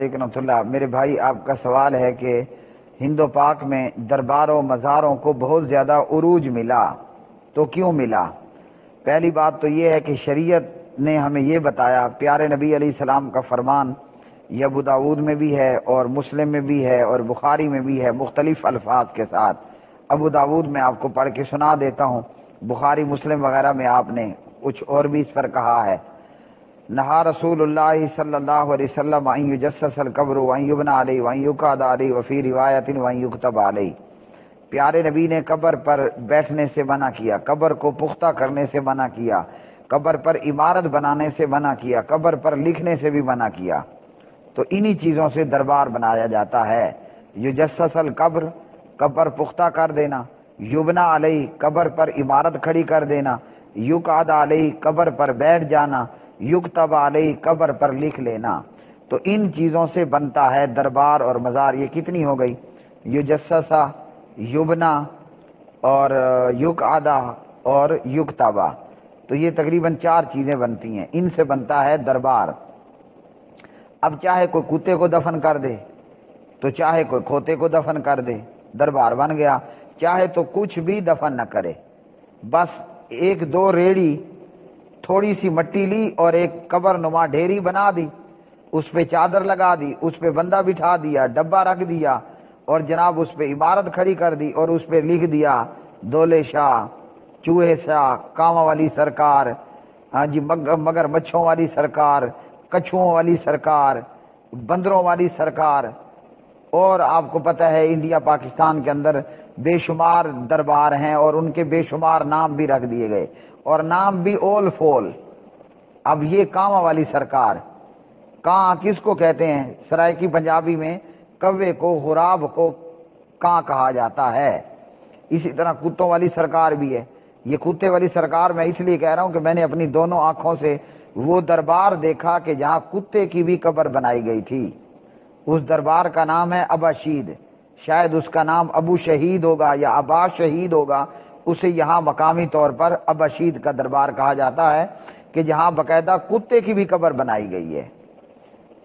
رحمۃ اللہ، میرے بھائی آپ کا سوال ہے کہ ہند و پاک میں درباروں مزاروں کو بہت زیادہ عروج ملا تو کیوں ملا؟ پہلی بات تو یہ ہے کہ شریعت نے ہمیں یہ بتایا، پیارے نبی علیہ السلام کا فرمان یہ ابو داود میں بھی ہے اور مسلم میں بھی ہے اور بخاری میں بھی ہے مختلف الفاظ کے ساتھ۔ ابو داود میں آپ کو پڑھ کے سنا دیتا ہوں، بخاری مسلم وغیرہ میں آپ نے کچھ اور بھی اس پر کہا ہے۔ نہا رسول اللہ صلی اللہ علیہ وسلم ان یجسس القبر وان یبنى علیہ وان یقعد علیہ وفی روایت وان یکتب علیہ، پیارے نبی نے قبر پر بیٹھنے سے منع کیا، قبر کو پختہ کرنے سے منع کیا، قبر پر عمارت بنانے سے منع کیا، قبر پر لکھنے سے بھی منع کیا۔ تو انہی چیزوں سے دربار بنایا جاتا ہے۔ یجسس القبر، قبر پختہ کر دینا، یبنى علیہ، قبر پر عمارت کھڑی کر دینا، یقعد علیہ، قبر پر بیٹھ جانا، یکتب علیہ، قبر پر لکھ لینا۔ تو ان چیزوں سے بنتا ہے دربار اور مزار۔ یہ کتنی ہو گئی؟ یجسسا، یبنا اور یقعدہ اور یکتبہ، تو یہ تقریباً 4 چیزیں بنتی ہیں، ان سے بنتا ہے دربار۔ اب چاہے کوئی کتے کو دفن کر دے تو چاہے کوئی کھوتے کو دفن کر دے، دربار بن گیا۔ چاہے تو کچھ بھی دفن نہ کرے، بس 1-2 ریڑی تھوڑی سی مٹی لی اور ایک قبر نما ڈھیری بنا دی، اس پہ چادر لگا دی، اس پہ بندہ بٹھا دیا، ڈبہ رکھ دیا اور جناب اس پہ عمارت کھڑی کر دی اور اس پہ لکھ دیا دولے شاہ، چوہے شاہ، کاما والی سرکار، ہاں جی مگر مچھوں والی سرکار، کچھوؤں والی سرکار، بندروں والی سرکار۔ اور آپ کو پتہ ہے انڈیا پاکستان کے اندر بے شمار دربار ہیں اور ان کے بے شمار نام بھی رکھ دیے گئے، اور نام بھی اول فول۔ اب یہ کاما والی سرکار، کاں کس کو کہتے ہیں؟ سرائکی پنجابی میں کوے کو، غراب کو کاں کہا جاتا ہے۔ اسی طرح کتوں والی سرکار بھی ہے۔ یہ کتے والی سرکار میں اس لیے کہہ رہا ہوں کہ میں نے اپنی دونوں آنکھوں سے وہ دربار دیکھا کہ جہاں کتے کی بھی قبر بنائی گئی تھی۔ اس دربار کا نام ہے ابا شید، شاید اس کا نام ابو شہید ہوگا یا ابا شہید ہوگا، اسے یہاں مقامی طور پر ابا شید کا دربار کہا جاتا ہے کہ جہاں باقاعدہ کتے کی بھی قبر بنائی گئی ہے۔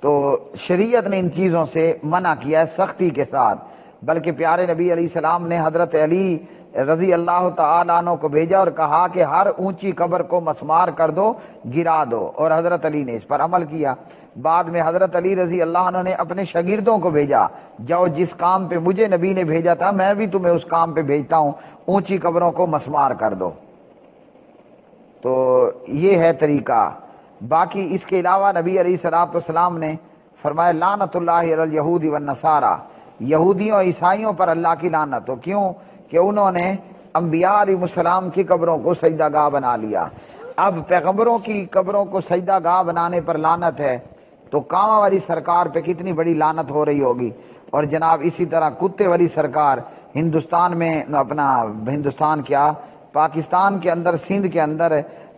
تو شریعت نے ان چیزوں سے منع کیا ہے سختی کے ساتھ، بلکہ پیارے نبی علیہ السلام نے حضرت علی رضی اللہ تعالیٰ عنہ کو بھیجا اور کہا کہ ہر اونچی قبر کو مسمار کر دو، گرا دو، اور حضرت علی نے اس پر عمل کیا۔ بعد میں حضرت علی رضی اللہ عنہ نے اپنے شاگردوں کو بھیجا، جاؤ جس کام پہ مجھے نبی نے بھیجا تھا میں بھی تمہیں اس کام پہ بھیجتا ہوں، اونچی قبروں کو مسمار کر دو۔ تو یہ ہے طریقہ۔ باقی اس کے علاوہ نبی علیہ الصلوۃ والسلام نے فرمایا لعنت اللہ علی الیہود والنصارى، یہودیوں اور عیسائیوں پر اللہ کی لعنت ہو۔ کیوں؟ کہ انہوں نے انبیاء علیہ السلام کی قبروں کو سجدہ گاہ بنا لیا۔ اب پیغمبروں کی قبروں کو سجدہ گاہ بنانے پر لعنت ہے تو کاما والی سرکار پہ کتنی بڑی لعنت ہو رہی ہوگی۔ اور جناب اسی طرح کتے والی سرکار ہندوستان میں، اپنا ہندوستان کیا پاکستان کے اندر، سندھ کے اندر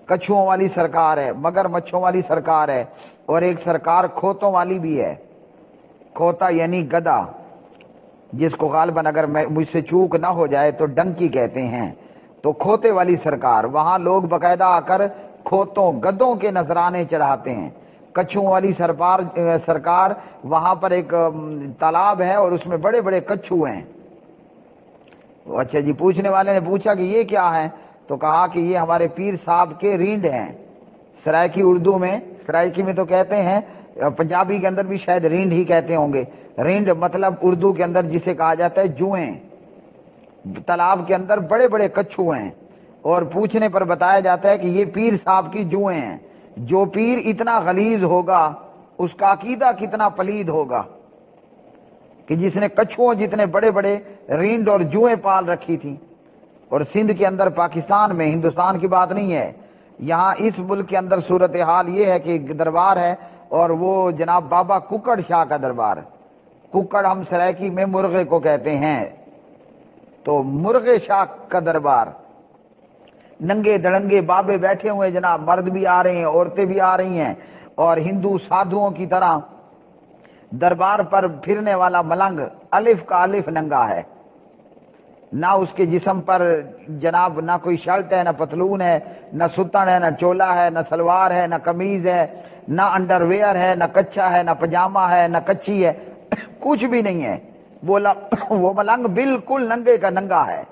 کچھوؤں والی سرکار ہے، مگر مچھوں والی سرکار ہے، اور ایک سرکار کھوتوں والی بھی ہے۔ کھوتا یعنی گدھا، جس کو غالباً اگر مجھ سے چوک نہ ہو جائے تو ڈنکی کہتے ہیں۔ تو کھوتے والی سرکار، وہاں لوگ باقاعدہ آ کر کھوتوں گدھوں کے نذرانے چڑھاتے ہیں۔ کچھوں والی سرکار، وہاں پر ایک تالاب ہے اور اس میں بڑے بڑے کچھو ہیں۔ اچھا جی، پوچھنے والے نے پوچھا کہ یہ کیا ہے، تو کہا کہ یہ ہمارے پیر صاحب کے رینڈ ہیں۔ سرائکی اردو میں، سرائکی میں تو کہتے ہیں، پنجابی کے اندر بھی شاید رینڈ ہی کہتے ہوں گے۔ رینڈ مطلب اردو کے اندر جسے کہا جاتا ہے جوئیں۔ تالاب کے اندر بڑے بڑے کچھو ہیں، اور پوچھنے پر بتایا جاتا ہے کہ یہ پیر صاحب کی جوئیں ہیں۔ جو پیر اتنا غلیظ ہوگا اس کا عقیدہ کتنا پلید ہوگا کہ جس نے کچھوؤں جتنے بڑے بڑے رینڈ اور جوئیں پال رکھی تھی۔ اور سندھ کے اندر، پاکستان میں، ہندوستان کی بات نہیں ہے، یہاں اس ملک کے اندر صورتحال یہ ہے کہ دربار ہے، اور وہ جناب بابا ککڑ شاہ کا دربار۔ ککڑ ہم سرائکی میں مرغے کو کہتے ہیں، تو مرغے شاہ کا دربار، ننگے دڑنگے بابے بیٹھے ہوئے جناب، مرد بھی آ رہے ہیں، عورتیں بھی آ رہی ہیں، اور ہندو سادھوؤں کی طرح دربار پر پھرنے والا ملنگ الف کا الف ننگا ہے، نہ اس کے جسم پر جناب نہ کوئی شرٹ ہے، نہ پتلون ہے، نہ ستن ہے، نہ چولا ہے، نہ سلوار ہے، نہ قمیض ہے، نہ انڈرویئر ہے، نہ کچا ہے، نہ پجامہ ہے، نہ کچی ہے، کچھ بھی نہیں ہے۔ وہ ملنگ بالکل ننگے کا ننگا ہے۔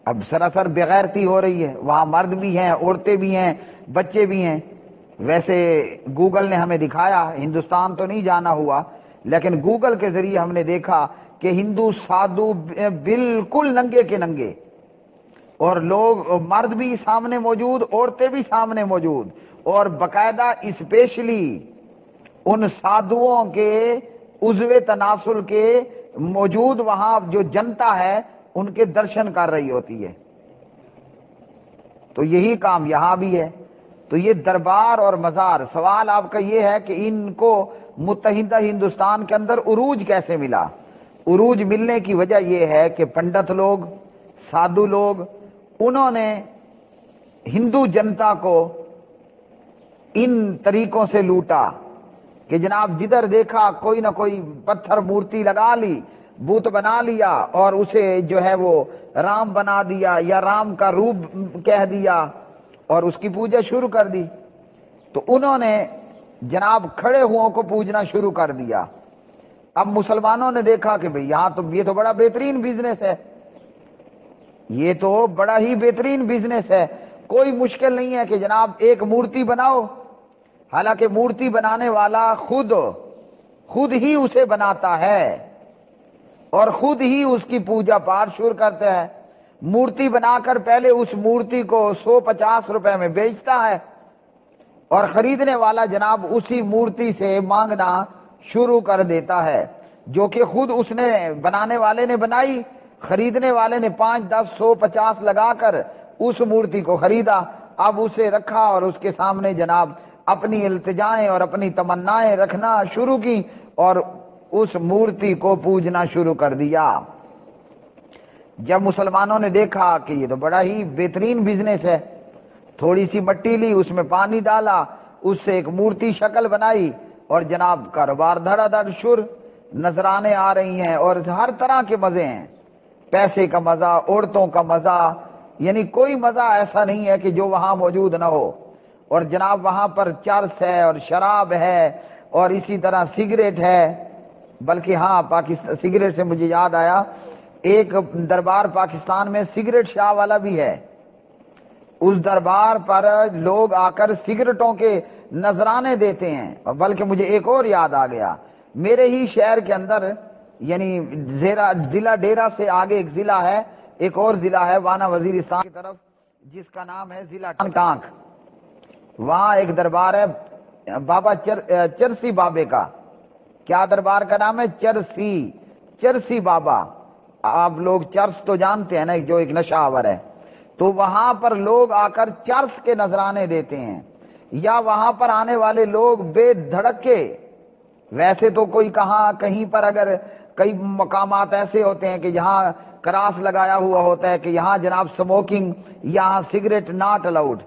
اب سراسر بغیرتی ہو رہی ہے، وہاں مرد بھی ہیں، عورتیں بھی ہیں، بچے بھی ہیں۔ ویسے گوگل نے ہمیں دکھایا، ہندوستان تو نہیں جانا ہوا، لیکن گوگل کے ذریعے ہم نے دیکھا کہ ہندو سادھو بالکل ننگے کے ننگے، اور لوگ مرد بھی سامنے موجود، عورتیں بھی سامنے موجود، اور باقاعدہ اسپیشلی ان سادھوؤں کے عضو تناسل کے موجود وہاں جو جنتا ہے ان کے درشن کر رہی ہوتی ہے۔ تو یہی کام یہاں بھی ہے۔ تو یہ دربار اور مزار، سوال آپ کا یہ ہے کہ ان کو متحدہ ہندوستان کے اندر عروج کیسے ملا؟ عروج ملنے کی وجہ یہ ہے کہ پنڈت لوگ، سادھو لوگ، انہوں نے ہندو جنتا کو ان طریقوں سے لوٹا کہ جناب جدھر دیکھا کوئی نہ کوئی پتھر مورتی لگا لی، بت بنا لیا، اور اسے جو ہے وہ رام بنا دیا یا رام کا روپ کہہ دیا اور اس کی پوجا شروع کر دی۔ تو انہوں نے جناب کھڑے ہوں کو پوجنا شروع کر دیا۔ اب مسلمانوں نے دیکھا کہ بھئی یہاں تو یہ تو بڑا بہترین بزنس ہے، یہ تو بڑا ہی بہترین بزنس ہے، کوئی مشکل نہیں ہے کہ جناب ایک مورتی بناؤ، حالانکہ مورتی بنانے والا خود ہی اسے بناتا ہے اور خود ہی اس کی پوجا پاٹ شروع کرتا ہے۔ مورتی بنا کر پہلے اس مورتی کو 150 روپے میں بیچتا ہے، اور خریدنے والا جناب اسی مورتی سے مانگنا شروع کر دیتا ہے، جو کہ خود اس نے بنانے والے نے بنائی، خریدنے والے نے 5، 10، 100، 50 لگا کر اس مورتی کو خریدا، اب اسے رکھا اور اس کے سامنے جناب اپنی التجائیں اور اپنی تمنائیں رکھنا شروع کی اور اس مورتی کو پوجنا شروع کر دیا۔ جب مسلمانوں نے دیکھا کہ یہ تو بڑا ہی بہترین بزنس ہے، تھوڑی سی مٹی لی، اس میں پانی ڈالا، اس سے ایک مورتی شکل بنائی، اور جناب کاروبار دھڑا دھڑ شروع، نذرانے آ رہی ہیں اور ہر طرح کے مزے ہیں، پیسے کا مزہ، عورتوں کا مزہ، یعنی کوئی مزہ ایسا نہیں ہے کہ جو وہاں موجود نہ ہو۔ اور جناب وہاں پر چرس ہے اور شراب ہے اور اسی طرح سگریٹ ہے، بلکہ ہاں پاکستان سگریٹ سے مجھے یاد آیا، ایک دربار پاکستان میں سگریٹ شاہ والا بھی ہے، اس دربار پر لوگ آ کر سگریٹوں کے نذرانے دیتے ہیں۔ بلکہ مجھے ایک اور یاد آ گیا، میرے ہی شہر کے اندر یعنی ضلع ڈیرہ سے آگے ایک ضلع ہے، ایک اور ضلع ہے وانا وزیرستان کی طرف، جس کا نام ہے ضلع ٹانک۔ وہاں ایک دربار ہے بابا چرسی بابے کا۔ کیا دربار کا نام ہے؟ چرسی بابا۔ آپ لوگ چرس تو جانتے ہیں نا، جو ایک نشہ آور ہے، تو وہاں پر لوگ آ کر چرس کے نذرانے دیتے ہیں، یا وہاں پر آنے والے لوگ بے دھڑک کے، ویسے تو کوئی کہیں پر اگر کئی مقامات ایسے ہوتے ہیں کہ جہاں کراس لگایا ہوا ہوتا ہے کہ یہاں جناب سموکنگ، یہاں سگریٹ ناٹ الاؤڈ۔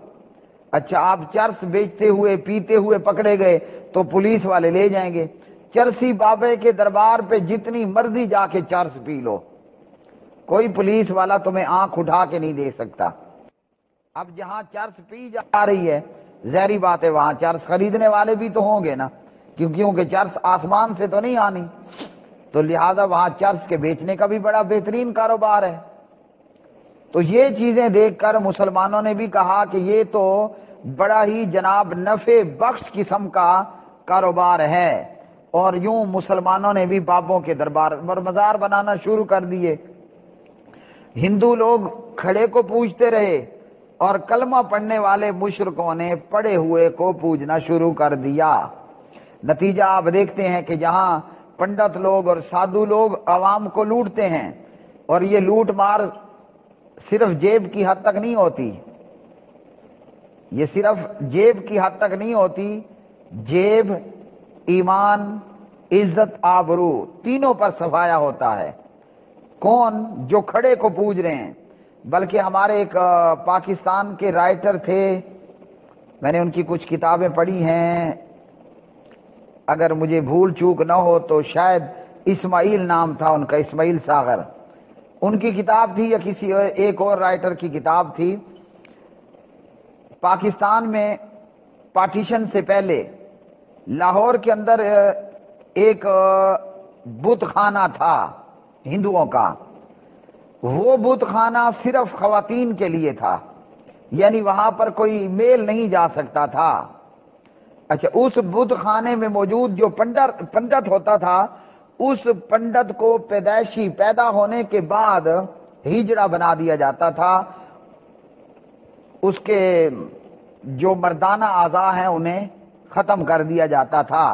اچھا، آپ چرس بیچتے ہوئے پیتے ہوئے پکڑے گئے تو پولیس والے لے جائیں گے۔ چرسی بابے کے دربار پہ جتنی مرضی جا کے چرس پی لو، کوئی پولیس والا تمہیں آنکھ اٹھا کے نہیں دے سکتا۔ اب جہاں چرس پی جا رہی ہے، ظاہری بات ہے وہاں چرس خریدنے والے بھی تو ہوں گے نا، کیونکہ چرس آسمان سے تو نہیں آنی، تو لہذا وہاں چرس کے بیچنے کا بھی بڑا بہترین کاروبار ہے۔ تو یہ چیزیں دیکھ کر مسلمانوں نے بھی کہا کہ یہ تو بڑا ہی جناب نفع بخش قسم کا کاروبار ہے، اور یوں مسلمانوں نے بھی بابوں کے دربار اور مزار بنانا شروع کر دیے۔ ہندو لوگ کھڑے کو پوجتے رہے اور کلمہ پڑھنے والے مشرکوں نے پڑے ہوئے کو پوجنا شروع کر دیا۔ نتیجہ آپ دیکھتے ہیں کہ جہاں پنڈت لوگ اور سادھو لوگ عوام کو لوٹتے ہیں، اور یہ لوٹ مار صرف جیب کی حد تک نہیں ہوتی، یہ صرف جیب کی حد تک نہیں ہوتی، جیب، ایمان، عزت، آبرو، تینوں پر سفایا ہوتا ہے۔ کون؟ جو کھڑے کو پوج رہے ہیں۔ بلکہ ہمارے ایک پاکستان کے رائٹر تھے، میں نے ان کی کچھ کتابیں پڑھی ہیں، اگر مجھے بھول چوک نہ ہو تو شاید اسماعیل نام تھا ان کا، اسماعیل ساغر، ان کی کتاب تھی یا کسی ایک اور رائٹر کی کتاب تھی۔ پاکستان میں پارٹیشن سے پہلے لاہور کے اندر ایک بت خانہ تھا ہندوؤں کا. وہ بت خانہ صرف خواتین کے لیے تھا، یعنی وہاں پر کوئی میل نہیں جا سکتا تھا. اچھا، اس بت خانے میں موجود جو پنڈت ہوتا تھا، اس پنڈت کو پیدائشی پیدا ہونے کے بعد ہجڑا بنا دیا جاتا تھا. اس کے جو مردانہ اعضاء ہیں انہیں ختم کر دیا جاتا تھا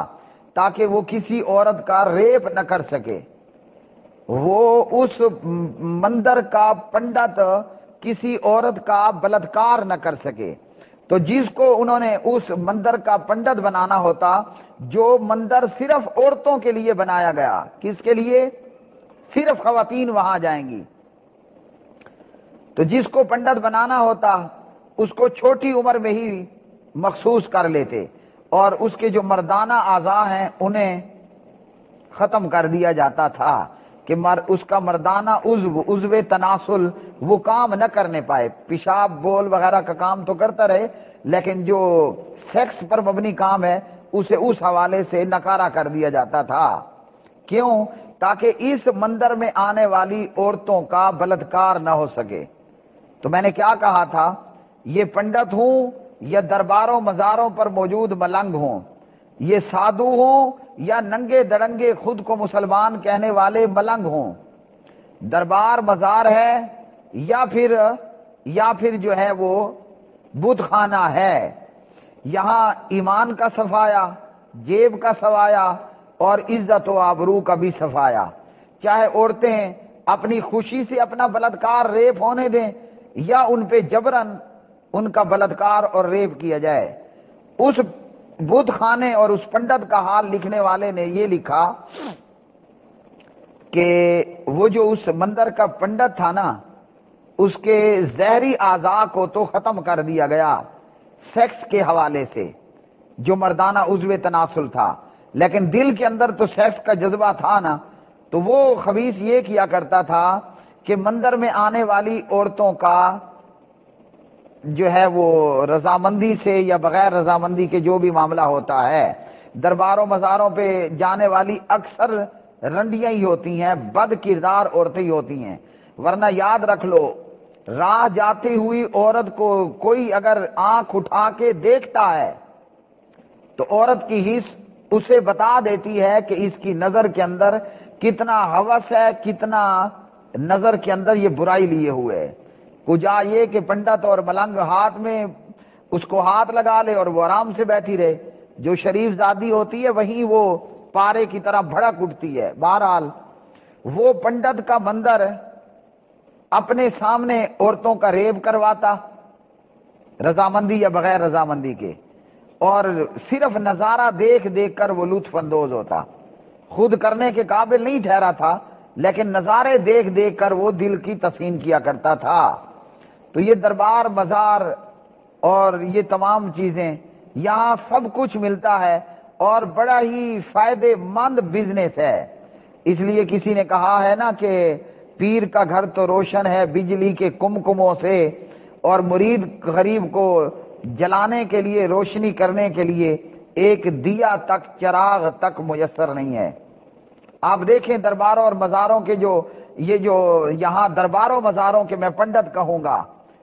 تاکہ وہ کسی عورت کا ریپ نہ کر سکے. وہ اس مندر کا پنڈت کسی عورت کا بلاత్కాر نہ کر سکے. تو جس کو انہوں نے اس مندر کا پنڈت بنانا ہوتا، جو مندر صرف عورتوں کے لیے بنایا گیا، کس کے لیے؟ صرف خواتین وہاں جائیں گی. تو جس کو پنڈت بنانا ہوتا اس کو چھوٹی عمر میں ہی مخصوص کر لیتے، اور اس کے جو مردانہ اعضاء ہیں انہیں ختم کر دیا جاتا تھا کہ اس کا مردانہ عضو تناسل وہ کام نہ کرنے پائے. پیشاب بول وغیرہ کا کام تو کرتا رہے، لیکن جو سیکس پر مبنی کام ہے اسے اس حوالے سے نکارا کر دیا جاتا تھا. کیوں؟ تاکہ اس مندر میں آنے والی عورتوں کا بلاత్కాر نہ ہو سکے. تو میں نے کیا کہا تھا، یہ پنڈت ہوں یا درباروں مزاروں پر موجود ملنگ ہوں، یہ سادھو ہوں یا ننگے دڑنگے خود کو مسلمان کہنے والے ملنگ ہوں، دربار مزار ہے یا پھر جو ہے وہ بت خانہ ہے، یہاں ایمان کا صفایا، جیب کا صفایا اور عزت و آبرو کا بھی صفایا. چاہے عورتیں اپنی خوشی سے اپنا بلاత్కాر ریپ ہونے دیں یا ان پہ جبرن ان کا بلاత్కాر اور ریپ کیا جائے. اس بت خانے اور اس پنڈت کا حال لکھنے والے نے یہ لکھا کہ وہ جو اس مندر کا پنڈت تھا نا، اس کے زہری اعضاء کو تو ختم کر دیا گیا سیکس کے حوالے سے، جو مردانہ عضو تناسل تھا، لیکن دل کے اندر تو سیکس کا جذبہ تھا نا. تو وہ خبیث یہ کیا کرتا تھا کہ مندر میں آنے والی عورتوں کا جو ہے وہ رضامندی سے یا بغیر رضامندی کے جو بھی معاملہ ہوتا ہے، درباروں مزاروں پہ جانے والی اکثر رنڈیاں ہی ہوتی ہیں، بد کردار عورتیں ہی ہوتی ہیں. ورنہ یاد رکھ لو، راہ جاتی ہوئی عورت کو کوئی اگر آنکھ اٹھا کے دیکھتا ہے تو عورت کی حس اسے بتا دیتی ہے کہ اس کی نظر کے اندر کتنا ہوس ہے، کتنا نظر کے اندر یہ برائی لیے ہوئے ہے. کجا یہ کہ پنڈت اور ملنگ ہاتھ میں اس کو ہاتھ لگا لے اور وہ آرام سے بیٹھی رہے. جو شریف زادی ہوتی ہے وہیں وہ پارے کی طرح بھڑک اٹھتی ہے. بہرحال وہ پنڈت کا مندر اپنے سامنے عورتوں کا ریپ کرواتا، رضامندی یا بغیر رضامندی کے، اور صرف نظارہ دیکھ دیکھ کر وہ لطف اندوز ہوتا. خود کرنے کے قابل نہیں ٹھہرا تھا، لیکن نظارے دیکھ دیکھ کر وہ دل کی تسکین کیا کرتا تھا. تو یہ دربار مزار اور یہ تمام چیزیں یہاں سب کچھ ملتا ہے اور بڑا ہی فائدے مند بزنس ہے. اس لیے کسی نے کہا ہے نا کہ پیر کا گھر تو روشن ہے بجلی کے کمکموں سے، اور مرید غریب کو جلانے کے لیے، روشنی کرنے کے لیے ایک دیا تک، چراغ تک میسر نہیں ہے. آپ دیکھیں درباروں اور مزاروں کے جو یہاں درباروں مزاروں کے میں پنڈت کہوں گا،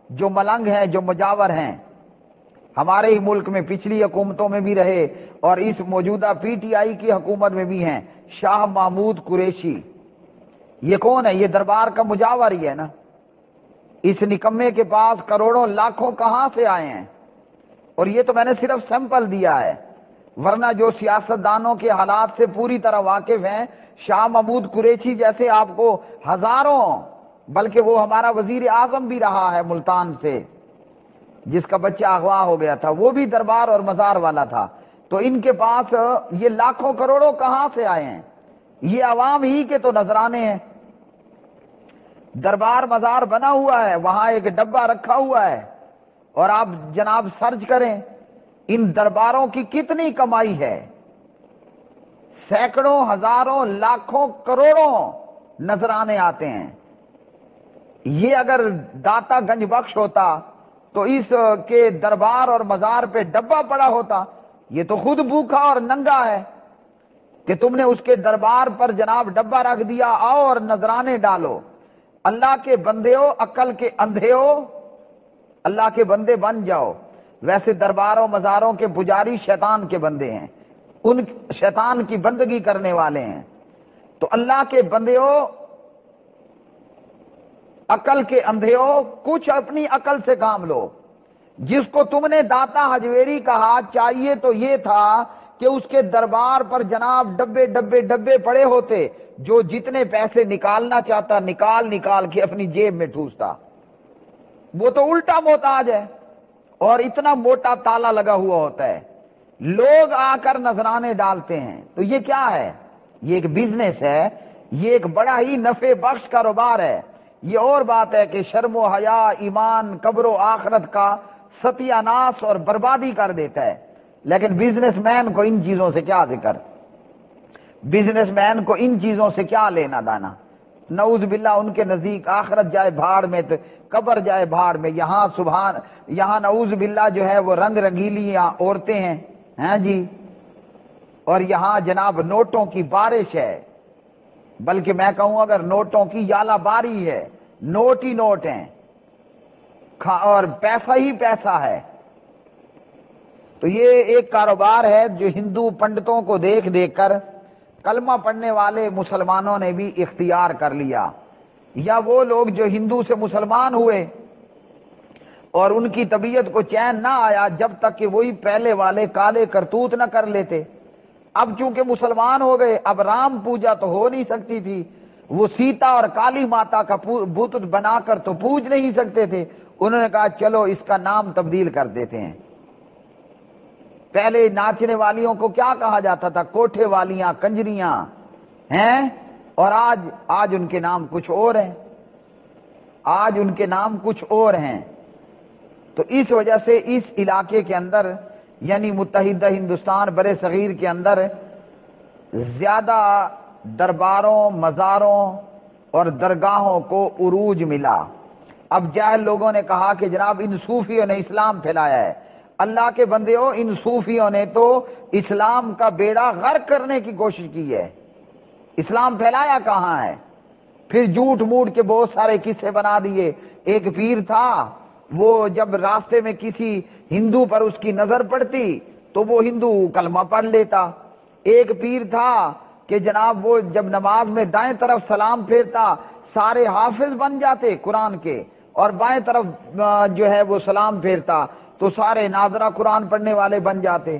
جو ملنگ ہیں، جو مجاور ہیں، ہمارے ہی ملک میں پچھلی حکومتوں میں بھی رہے اور اس موجودہ پی ٹی آئی کی حکومت میں بھی ہیں. شاہ محمود قریشی یہ کون ہے؟ یہ دربار کا مجاور ہی ہے نا. اس نکمے کے پاس کروڑوں لاکھوں کہاں سے آئے ہیں؟ اور یہ تو میں نے صرف سیمپل دیا ہے، ورنہ جو سیاستدانوں کے حالات سے پوری طرح واقف ہیں، شاہ محمود قریشی جیسے آپ کو ہزاروں، بلکہ وہ ہمارا وزیر اعظم بھی رہا ہے ملتان سے، جس کا بچہ اغوا ہو گیا تھا، وہ بھی دربار اور مزار والا تھا. تو ان کے پاس یہ لاکھوں کروڑوں کہاں سے آئے ہیں؟ یہ عوام ہی کے تو نذرانے ہیں. دربار مزار بنا ہوا ہے، وہاں ایک ڈبہ رکھا ہوا ہے، اور آپ جناب سرچ کریں ان درباروں کی کتنی کمائی ہے. سینکڑوں، ہزاروں، لاکھوں، کروڑوں نذرانے آتے ہیں. یہ اگر داتا گنج بخش ہوتا تو اس کے دربار اور مزار پہ ڈبہ پڑا ہوتا. یہ تو خود بھوکا اور ننگا ہے کہ تم نے اس کے دربار پر جناب ڈبہ رکھ دیا. آؤ اور نذرانے ڈالو. اللہ کے بندے ہو، عقل کے اندھے ہو، اللہ کے بندے بن جاؤ. ویسے درباروں مزاروں کے پجاری شیطان کے بندے ہیں، ان شیطان کی بندگی کرنے والے ہیں. تو اللہ کے بندے ہو، عقل کے اندھے ہو، کچھ اپنی عقل سے کام لو. جس کو تم نے داتا حجویری کہا، چاہیے تو یہ تھا کہ اس کے دربار پر جناب ڈبے ڈبے ڈبے پڑے ہوتے، جو جتنے پیسے نکالنا چاہتا نکال کے اپنی جیب میں ٹھوستا. وہ تو الٹا محتاج ہے اور اتنا موٹا تالا لگا ہوا ہوتا ہے. لوگ آ کر نذرانے ڈالتے ہیں. تو یہ کیا ہے؟ یہ ایک بزنس ہے، یہ ایک بڑا ہی نفع بخش کاروبار ہے. یہ اور بات ہے کہ شرم و حیا، ایمان، قبر و آخرت کا ستیہ ناش اور بربادی کر دیتا ہے. لیکن بزنس مین کو ان چیزوں سے کیا ذکر، بزنس مین کو ان چیزوں سے کیا لینا دینا. نعوذ باللہ ان کے نزدیک آخرت جائے بھاڑ میں تو قبر جائے بھاڑ میں. یہاں نعوذ باللہ جو ہے وہ رنگ رنگیلیاں عورتیں ہیں، ہیں جی، اور یہاں جناب نوٹوں کی بارش ہے. بلکہ میں کہوں اگر نوٹوں کی یالا باری ہے، نوٹ ہی نوٹ ہیں اور پیسہ ہی پیسہ ہے. تو یہ ایک کاروبار ہے جو ہندو پنڈتوں کو دیکھ دیکھ کر کلمہ پڑھنے والے مسلمانوں نے بھی اختیار کر لیا، یا وہ لوگ جو ہندو سے مسلمان ہوئے اور ان کی طبیعت کو چین نہ آیا جب تک کہ وہی پہلے والے کالے کرتوت نہ کر لیتے. اب چونکہ مسلمان ہو گئے، اب رام پوجا تو ہو نہیں سکتی تھی، وہ سیتا اور کالی ماتا کا بت بنا کر تو پوج نہیں سکتے تھے. انہوں نے کہا چلو اس کا نام تبدیل کر دیتے ہیں. پہلے ناچنے والیوں کو کیا کہا جاتا تھا؟ کوٹھے والیاں، کنجریاں ہیں. اور آج ان کے نام کچھ اور ہیں، آج ان کے نام کچھ اور ہیں. تو اس وجہ سے اس علاقے کے اندر یعنی متحدہ ہندوستان برِ صغیر کے اندر زیادہ درباروں، مزاروں اور درگاہوں کو عروج ملا. اب جاہل لوگوں نے کہا کہ جناب ان صوفیوں نے اسلام پھیلایا ہے. اللہ کے بندے ہو، ان صوفیوں نے تو اسلام کا بیڑا غرق کرنے کی کوشش کی ہے. اسلام پھیلایا کہاں ہے؟ پھر جھوٹ موٹ کے بہت سارے قصے بنا دیے. ایک پیر تھا، وہ جب راستے میں کسی ہندو پر اس کی نظر پڑتی تو وہ ہندو کلمہ پڑھ لیتا. ایک پیر تھا کہ جناب وہ جب نماز میں دائیں طرف سلام پھیرتا سارے حافظ بن جاتے قرآن کے، اور بائیں طرف جو ہے وہ سلام پھیرتا تو سارے ناظرہ قرآن پڑھنے والے بن جاتے.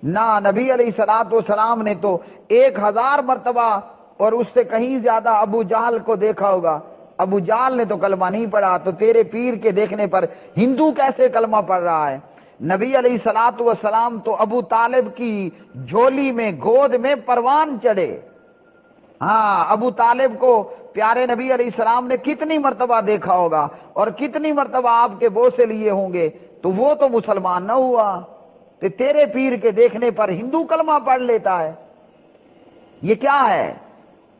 نہ نبی علیہ الصلوۃ والسلام نے تو 1000 مرتبہ اور اس سے کہیں زیادہ ابو جہل کو دیکھا ہوگا. ابو جہل نے تو کلمہ نہیں پڑھا، تو تیرے پیر کے دیکھنے پر ہندو کیسے کلمہ پڑھ رہا ہے؟ نبی علیہ الصلوۃ والسلام تو ابو طالب کی جھولی میں گود میں پروان چڑھے. ہاں، ابو طالب کو پیارے نبی علیہ السلام نے کتنی مرتبہ دیکھا ہوگا اور کتنی مرتبہ آپ کے بوسے لیے ہوں گے، تو وہ تو مسلمان نہ ہوا. تو تیرے پیر کے دیکھنے پر ہندو کلمہ پڑھ لیتا ہے. یہ کیا ہے؟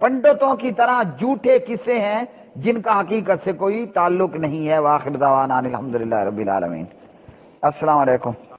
پنڈتوں کی طرح جھوٹے قصے ہیں جن کا حقیقت سے کوئی تعلق نہیں ہے. وآخر دعوانا الحمدللہ رب العالمین. السلام علیکم.